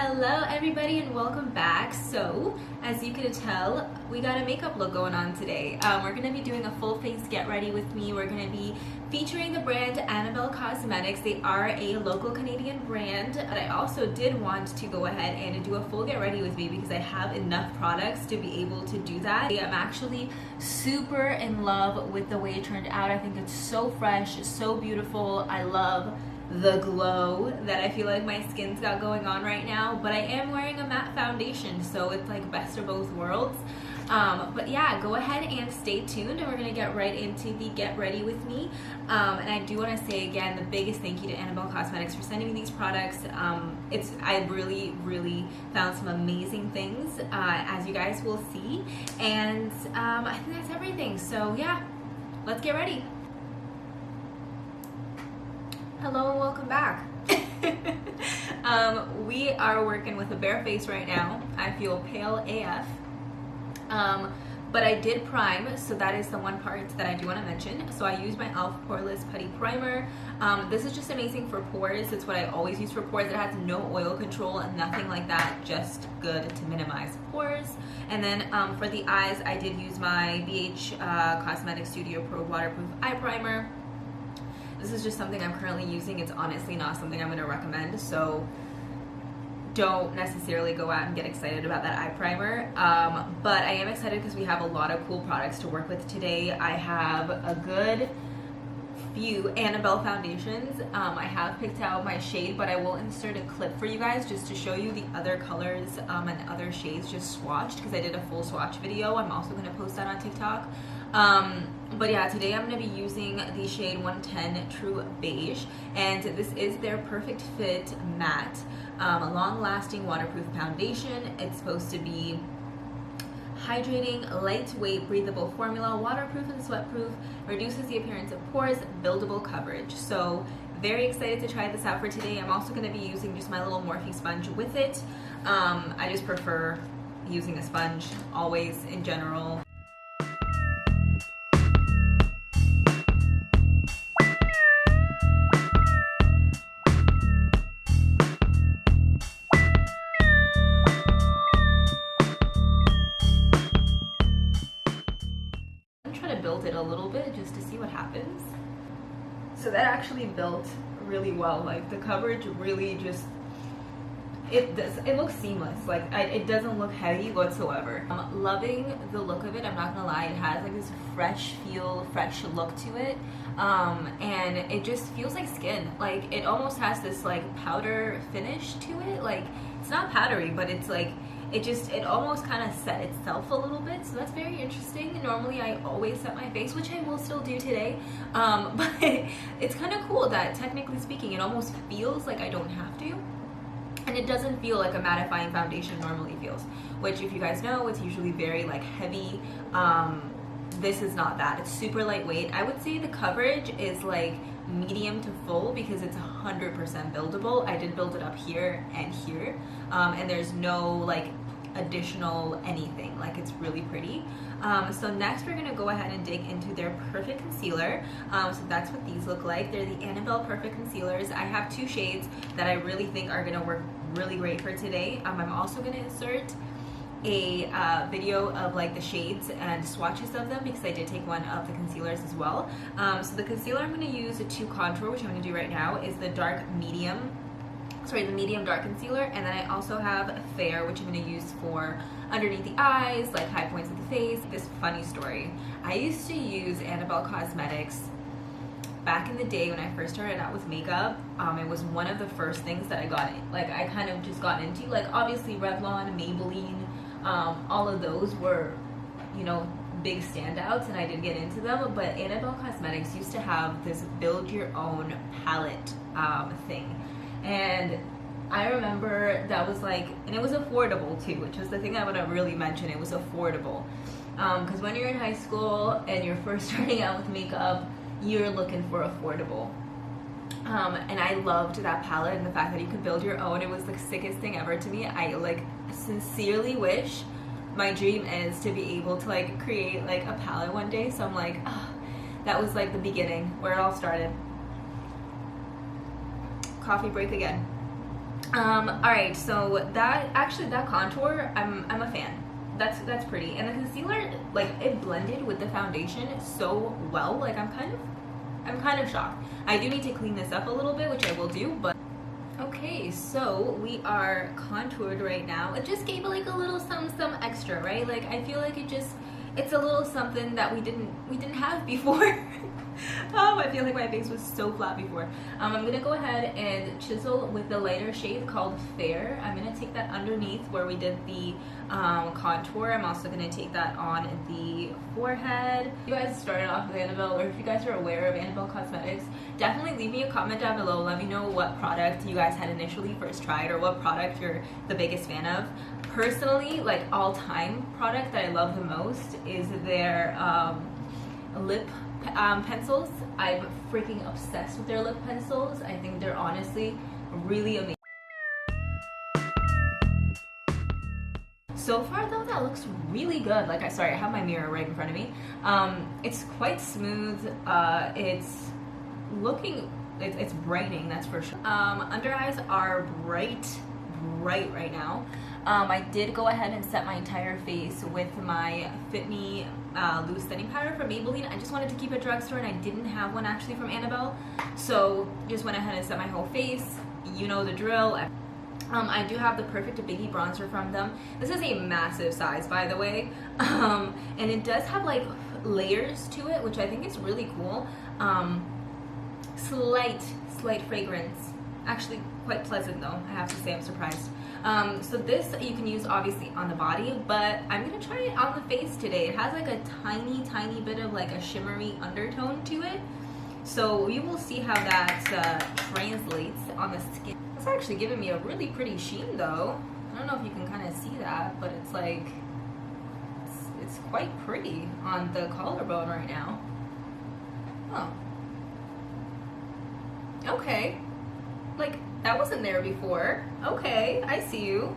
Hello everybody and welcome back. So as you can tell, we got a makeup look going on today. We're going to be doing a full face get ready with me. We're going to be featuring the brand Annabellecosmetics. They are a local Canadian brand, but I also did want to go ahead and do a full get ready with me because I have enough products to be able to do that. I'm actually super in love with the way it turned out. I think it's so fresh, so beautiful. I love the glow that I feel like my skin's got going on right now, but I am wearing a matte foundation, so it's like best of both worlds. But yeah, go ahead and stay tuned and we're gonna get right into the get ready with me. And I do want to say again, the biggest thank you to Annabellecosmetics for sending me these products. I really found some amazing things, as you guys will see, and I think that's everything. So yeah, let's get ready. Hello and welcome back. We are working with a bare face right now. I feel pale AF. But I did prime, so that is the one part that I do want to mention. So I use my e.l.f. Poreless Putty Primer. This is just amazing for pores. It's what I always use for pores. It has no oil control and nothing like that, just good to minimize pores. And then for the eyes, I did use my BH Cosmetic Studio Pro Waterproof Eye Primer. This is just something I'm currently using. It's honestly not something I'm going to recommend, so don't necessarily go out and get excited about that eye primer. But I am excited because we have a lot of cool products to work with today. I have a good few Annabelle foundations. I have picked out my shade, but I will insert a clip for you guys just to show you the other colors and other shades just swatched, because I did a full swatch video. I'm also going to post that on TikTok. But yeah, today I'm going to be using the shade 110 True Beige, and this is their Perfect Fit Matte, a long-lasting waterproof foundation. It's supposed to be hydrating, lightweight, breathable formula, waterproof and sweatproof, reduces the appearance of pores, buildable coverage. So very excited to try this out for today. I'm also going to be using just my little Morphe sponge with it. I just prefer using a sponge always in general. Build it a little bit just to see what happens. So that actually built really well. Like the coverage really just, it looks seamless. Like it doesn't look heavy whatsoever. I'm loving the look of it. I'm not gonna lie, it has like this fresh feel, fresh look to it, and it just feels like skin. Like it almost has this like powder finish to it. Like it's not powdery, but it's like it almost kind of set itself a little bit, so that's very interesting. Normally I always set my face, which I will still do today, but it's kind of cool that technically speaking it almost feels like I don't have to, and it doesn't feel like a mattifying foundation normally feels, which if you guys know, it's usually very like heavy. This is not that. It's super lightweight. I would say the coverage is like medium to full because it's 100% buildable. I did build it up here and here, and there's no like additional anything. Like it's really pretty. So next we're gonna go ahead and dig into their Perfect Concealer. So that's what these look like. They're the Annabelle Perfect Concealers. I have two shades that I really think are gonna work really great for today. I'm also gonna insert a video of like the shades and swatches of them because I did take one of the concealers as well. So the concealer I'm going to use to contour, which I'm going to do right now, is the medium dark concealer, and then I also have Fair, which I'm going to use for underneath the eyes, like high points of the face. This funny story, I used to use Annabellecosmetics back in the day when I first started out with makeup. It was one of the first things that I kind of just got into. Like obviously Revlon, Maybelline, all of those were, you know, big standouts, and I did get into them. But Annabellecosmetics used to have this build your own palette thing, and I remember that was like, and it was affordable too, which was the thing I want to really mention. It was affordable because when you're in high school and you're first starting out with makeup, you're looking for affordable. And I loved that palette and the fact that you could build your own. It was the sickest thing ever to me. I like sincerely wish, my dream is to be able to like create like a palette one day. So I'm like, oh, that was like the beginning where it all started. Coffee break again. Alright, so that contour, I'm a fan. That's pretty. And the concealer, like, it blended with the foundation so well. Like, I'm kind of shocked. I do need to clean this up a little bit, which I will do, but okay, so we are contoured right now. It just gave it like a little some extra, right? Like, I feel like it's a little something that we didn't have before. I feel like my face was so flat before. I'm gonna go ahead and chisel with the lighter shade called Fair. I'm gonna take that underneath where we did the contour. I'm also gonna take that on the forehead. If you guys started off with Annabelle, or if you guys are aware of Annabellecosmetics, definitely leave me a comment down below. Let me know what product you guys had initially first tried, or what product you're the biggest fan of. Personally, like, all-time product that I love the most is their lip pencils. I'm freaking obsessed with their lip pencils. I think they're honestly really amazing. So far though, that looks really good. Like, sorry, I have my mirror right in front of me. It's quite smooth. It's brightening, that's for sure. Under eyes are bright right now. I did go ahead and set my entire face with my Fit Me loose setting powder from Maybelline. I just wanted to keep it drugstore, and I didn't have one actually from Annabelle, so just went ahead and set my whole face. You know the drill. I do have the perfect Biggie Bronzer from them. This is a massive size, by the way, and it does have like layers to it, which I think is really cool. Slight fragrance. Actually quite pleasant though, I have to say. I'm surprised. So this you can use obviously on the body, but I'm gonna try it on the face today. It has like a tiny bit of like a shimmery undertone to it, so you will see how that translates on the skin. It's actually giving me a really pretty sheen though. I don't know if you can kind of see that, but it's like it's quite pretty on the collarbone right now. Oh, okay. Like, that wasn't there before. Okay, I see you.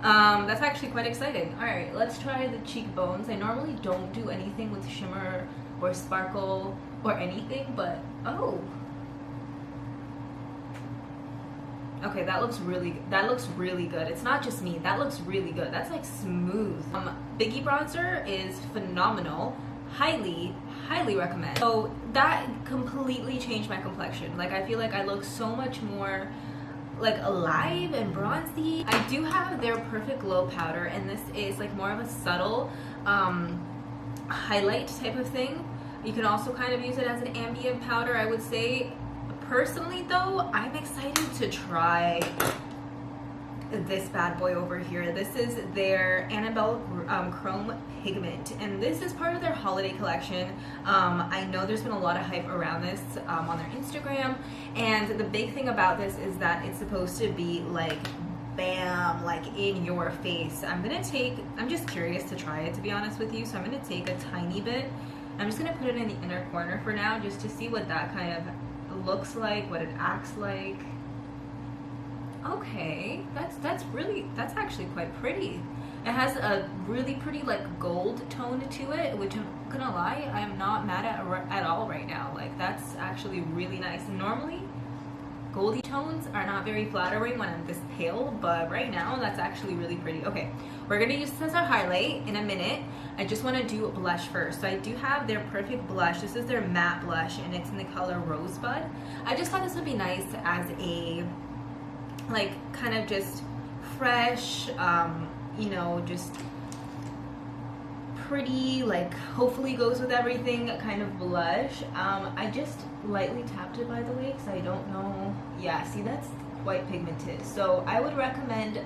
That's actually quite exciting. Alright, let's try the cheekbones. I normally don't do anything with shimmer or sparkle or anything, but oh. Okay, that looks really good. It's not just me. That looks really good. That's like smooth. Biggie Bronzer is phenomenal. Highly recommend. So that completely changed my complexion. Like, I feel like I look so much more like alive and bronzy. I do have their Perfect Glow powder, and this is like more of a subtle highlight type of thing. You can also kind of use it as an ambient powder, I would say. Personally though, I'm excited to try this bad boy over here. This is their Annabelle Chrome Pigment, and this is part of their holiday collection. I know there's been a lot of hype around this on their Instagram, and the big thing about this is that it's supposed to be like bam, like in your face. I'm just curious to try it, to be honest with you, so I'm gonna take a tiny bit. I'm just gonna put it in the inner corner for now, just to see what that kind of looks like, what it acts like. Okay, that's actually quite pretty. It has a really pretty like gold tone to it, which I'm gonna lie, I'm not mad at all right now. Like, that's actually really nice. Normally, goldy tones are not very flattering when I'm this pale, but right now that's actually really pretty. Okay, we're gonna use this as our highlight in a minute. I just want to do a blush first. So I do have their Perfect Blush. This is their matte blush, and it's in the color Rosebud. I just thought this would be nice as a like kind of just fresh, you know, just pretty, like hopefully goes with everything kind of blush. I just lightly tapped it, by the way, because I don't know. Yeah, see, that's quite pigmented. So I would recommend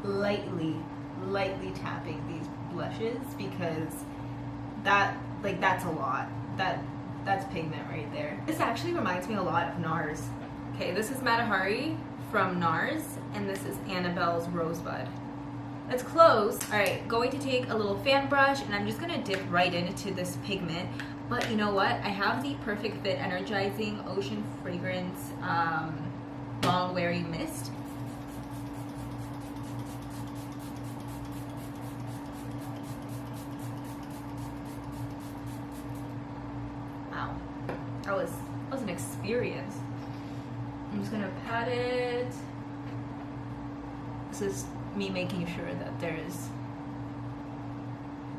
lightly tapping these blushes, because that's a lot. That's pigment right there. This actually reminds me a lot of NARS. Okay, this is Matahari from NARS, and this is Annabelle's Rosebud. It's close. Alright, going to take a little fan brush, and I'm just going to dip right into this pigment. But you know what? I have the Perfect Fit Energizing Ocean Fragrance Long Wearing Mist. Wow. That was an experience. I'm just gonna pat it This is me making sure that there is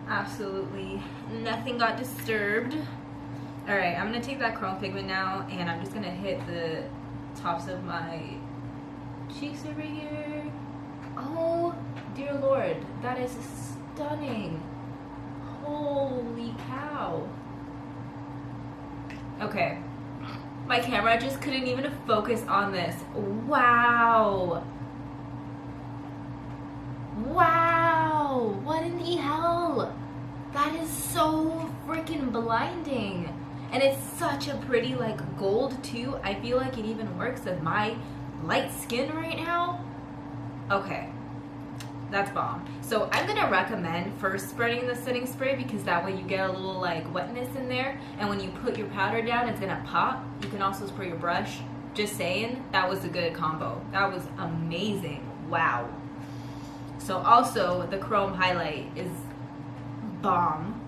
absolutely nothing got disturbed. Alright, I'm going to take that chrome pigment now, and I'm just going to hit the tops of my cheeks over here. Oh, dear Lord, that is stunning. Holy cow. Okay. My camera just couldn't even focus on this. Wow. Wow. What in the hell? That is so freaking blinding. And it's such a pretty like gold too. I feel like it even works with my light skin right now. Okay. That's bomb. So I'm gonna recommend first spreading the setting spray, because that way you get a little like wetness in there, and when you put your powder down, it's gonna pop. You can also spray your brush. Just saying, that was a good combo. That was amazing. Wow. So also the chrome highlight is bomb.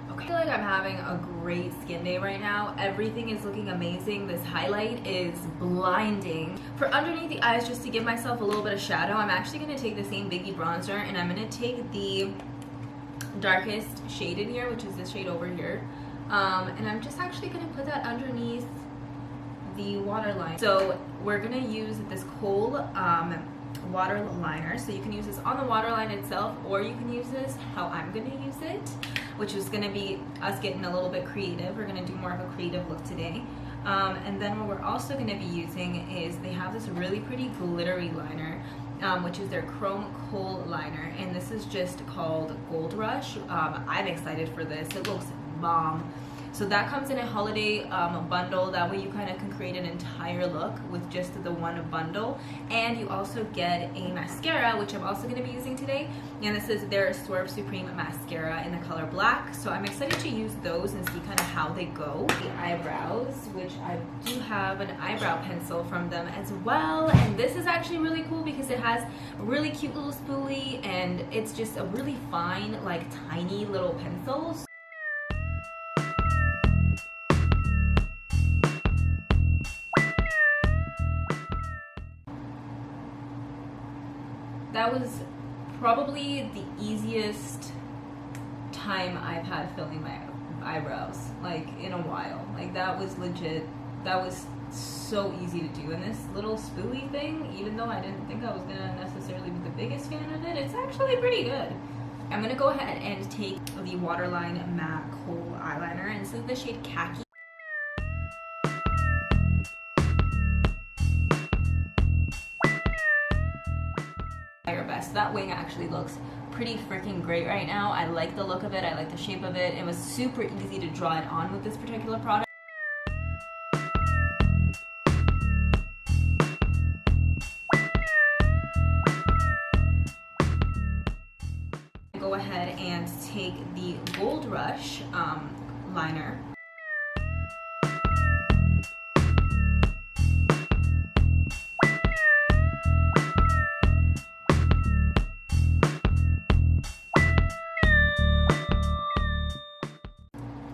Okay. I feel like I'm having a great skin day right now. Everything is looking amazing. This highlight is blinding. For underneath the eyes, just to give myself a little bit of shadow, I'm actually going to take the same Biggie Bronzer, and I'm going to take the darkest shade in here, which is this shade over here. And I'm just actually going to put that underneath the waterline. So we're going to use this Kohl Waterliner. So you can use this on the waterline itself, or you can use this how I'm going to use it, which is going to be us getting a little bit creative. We're going to do more of a creative look today. And then what we're also going to be using is they have this really pretty glittery liner, which is their Chrome Kohl liner, and this is just called Gold Rush. I'm excited for this. It looks bomb. So that comes in a holiday bundle. That way you kind of can create an entire look with just the one bundle. And you also get a mascara, which I'm also going to be using today. And this is their Swerve Surpreme Mascara in the color black. So I'm excited to use those and see kind of how they go. The eyebrows, which I do have an eyebrow pencil from them as well. And this is actually really cool because it has a really cute little spoolie, and it's just a really fine, like tiny little pencil. That was probably the easiest time I've had filling my eyebrows, like in a while. Like that was legit, that was so easy to do. And this little spoolie thing, even though I didn't think I was gonna necessarily be the biggest fan of it, it's actually pretty good. I'm gonna go ahead and take the Waterline Matte Kohl Eyeliner, and this is the shade Khaki. Your best. That wing actually looks pretty freaking great right now. I like the look of it. I like the shape of it. It was super easy to draw it on with this particular product. Go ahead and take the Gold Rush liner.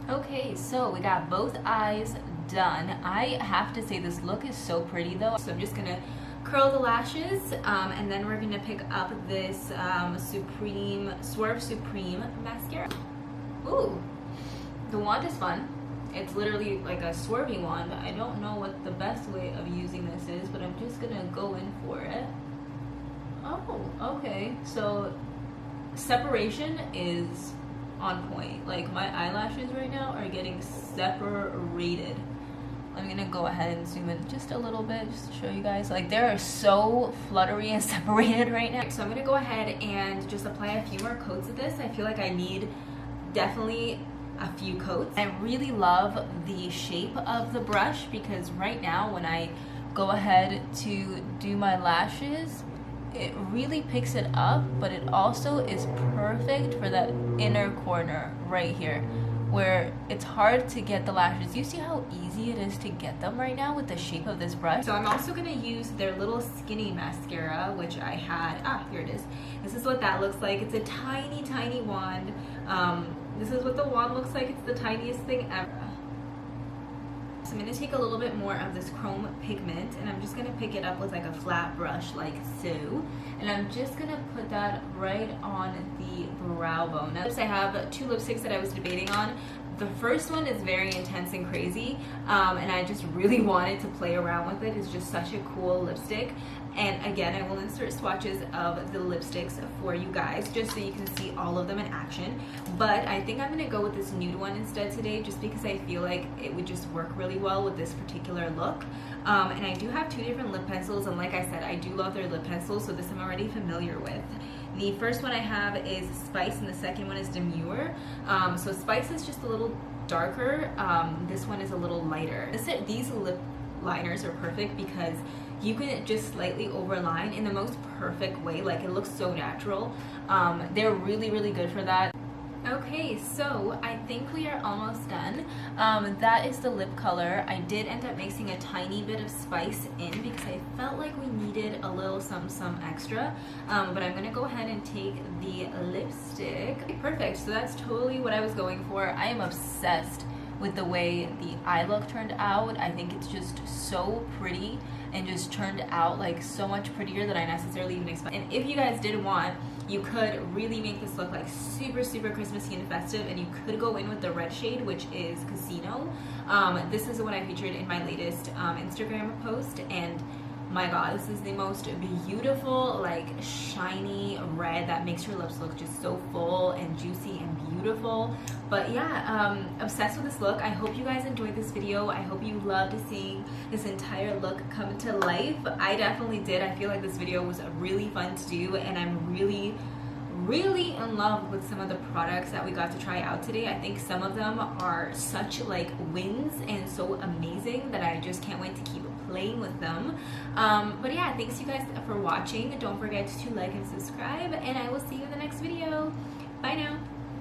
Okay, so we got both eyes done. I have to say this look is so pretty though. So I'm just gonna curl the lashes, and then we're gonna pick up this Swerve Surpreme Mascara. Ooh, the wand is fun. It's literally like a swerving wand. I don't know what the best way of using this is, but I'm just gonna go in for it. Oh, okay. So separation is on point. Like my eyelashes right now are getting separated. I'm gonna go ahead and zoom in just a little bit just to show you guys. Like they are so fluttery and separated right now. So I'm gonna go ahead and just apply a few more coats of this. I feel like I need definitely a few coats. I really love the shape of the brush because right now when I go ahead to do my lashes, it really picks it up, but it also is perfect for that inner corner right here where it's hard to get the lashes. You see how easy it is to get them right now with the shape of this brush? So I'm also going to use their little skinny mascara, which I had, here it is. This is what that looks like. It's a tiny, tiny wand. This is what the wand looks like. It's the tiniest thing ever. So I'm going to take a little bit more of this chrome pigment, and I'm just going to pick it up with like a flat brush like so, and I'm just going to put that right on the brow bone. Now I have two lipsticks that I was debating on. The first one is very intense and crazy, and I just really wanted to play around with it. It's just such a cool lipstick. And again, I will insert swatches of the lipsticks for you guys just so you can see all of them in action. But I think I'm going to go with this nude one instead today, just because I feel like it would just work really well with this particular look. And I do have two different lip pencils, and like I said, I do love their lip pencils, so this I'm already familiar with. The first one I have is Spice, and the second one is Demure. So Spice is just a little darker. This one is a little lighter. These lip liners are perfect because you can just slightly overline in the most perfect way. Like, it looks so natural. They're really, really good for that. Okay, so I think we are almost done. That is the lip color. I did end up mixing a tiny bit of Spice in because I felt like we needed a little some extra. But I'm gonna go ahead and take the lipstick. Okay, perfect, so that's totally what I was going for. I am obsessed with the way the eye look turned out. I think it's just so pretty and just turned out like so much prettier than I necessarily even expected. And if you guys did want, you could really make this look like super, super Christmassy and festive, and you could go in with the red shade, which is Casino. This is the one I featured in my latest Instagram post, and my god, this is the most beautiful, like, shiny red that makes your lips look just so full and juicy and beautiful. But yeah, obsessed with this look. I hope you guys enjoyed this video. I hope you loved seeing this entire look come to life. I definitely did. I feel like this video was really fun to do, and I'm really in love with some of the products that we got to try out today. I think some of them are such like wins and so amazing that I just can't wait to keep playing with them. But yeah, thanks you guys for watching. Don't forget to like and subscribe, and I will see you in the next video. Bye now.